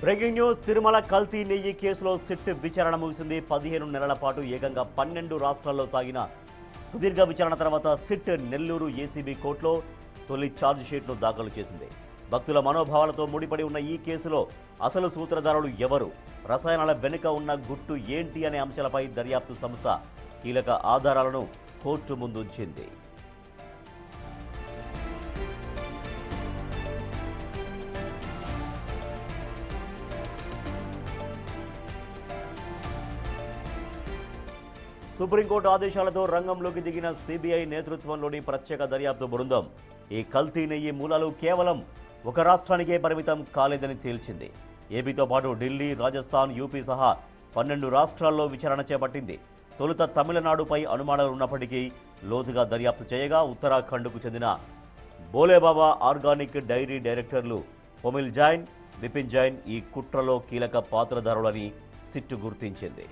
Breaking news. Tirumala కల్తీ నెయ్యి కేసులో సిట్ విచారణ ముగిసింది. 15 నెలల పాటు ఏకంగా 12 రాష్ట్రాల్లో సాగిన సుదీర్ఘ విచారణ తర్వాత సిట్ నెల్లూరు ఏసీబీ కోర్టులో తొలి ఛార్జ్ షీట్ను దాఖలు చేసింది. భక్తుల మనోభావాలతో ముడిపడి ఉన్న ఈ కేసులో అసలు సూత్రధారులు ఎవరు, రసాయనాల వెనుక ఉన్న గుట్టు ఏంటి అనే అంశాలపై దర్యాప్తు సంస్థ కీలక ఆధారాలను కోర్టు ముందుంచింది. సుప్రీంకోర్టు ఆదేశాలతో రంగంలోకి దిగిన సిబిఐ నేతృత్వంలోని ప్రత్యేక దర్యాప్తు బృందం ఈ కల్తీ నెయ్యి మూలాలు కేవలం ఒక రాష్ట్రానికే పరిమితం కాలేదని తేల్చింది. ఏపీతో పాటు ఢిల్లీ, రాజస్థాన్, యూపీ సహా 12 రాష్ట్రాల్లో విచారణ చేపట్టింది. తొలుత తమిళనాడుపై అనుమానాలు ఉన్నప్పటికీ లోతుగా దర్యాప్తు చేయగా ఉత్తరాఖండ్కు చెందిన బోలేబాబా ఆర్గానిక్ డైరీ డైరెక్టర్లు పొమిల్ జైన్, విపిన్ జైన్ ఈ కుట్రలో కీలక పాత్రధారులని సిట్టు గుర్తించింది.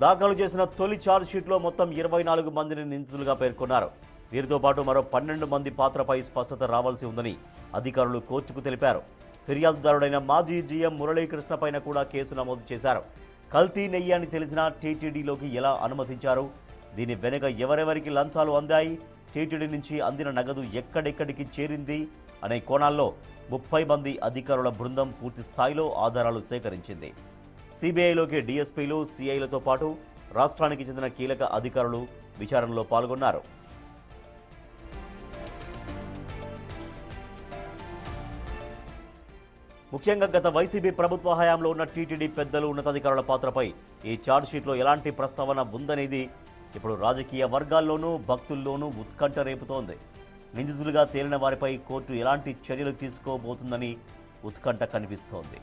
దాఖలు చేసిన తొలి ఛార్జ్ షీట్లో మొత్తం 24 మందిని నిందితులుగా పేర్కొన్నారు. వీరితో పాటు మరో 12 మంది పాత్రపై స్పష్టత రావాల్సి ఉందని అధికారులు కోర్టుకు తెలిపారు. ఫిర్యాదుదారుడైన మాజీ జీఎం మురళీకృష్ణపైన కూడా కేసు నమోదు చేశారు. కల్తీ నెయ్యి అని తెలిసిన టీటీడీలోకి ఎలా అనుమతించారు, దీని వెనుక ఎవరెవరికి లంచాలు అందాయి, టీటీడీ నుంచి అందిన నగదు ఎక్కడెక్కడికి చేరింది అనే కోణాల్లో 30 మంది అధికారుల బృందం పూర్తి స్థాయిలో ఆధారాలు సేకరించింది. సిబిఐలోకి డీఎస్పీలు, సిఐలతో పాటు రాష్ట్రానికి చెందిన కీలక అధికారులు విచారణలో పాల్గొన్నారు. ముఖ్యంగా గత వైసీపీ ప్రభుత్వ హయాంలో ఉన్న టీటీడీ పెద్దలు, ఉన్నతాధికారుల పాత్రపై ఈ ఛార్జ్షీట్లో ఎలాంటి ప్రస్తావన ఉందనేది ఇప్పుడు రాజకీయ వర్గాల్లోనూ భక్తుల్లోనూ ఉత్కంఠ రేపుతోంది. నిందితులుగా తేలిన వారిపై కోర్టు ఎలాంటి చర్యలు తీసుకోబోతుందని ఉత్కంఠ కనిపిస్తోంది.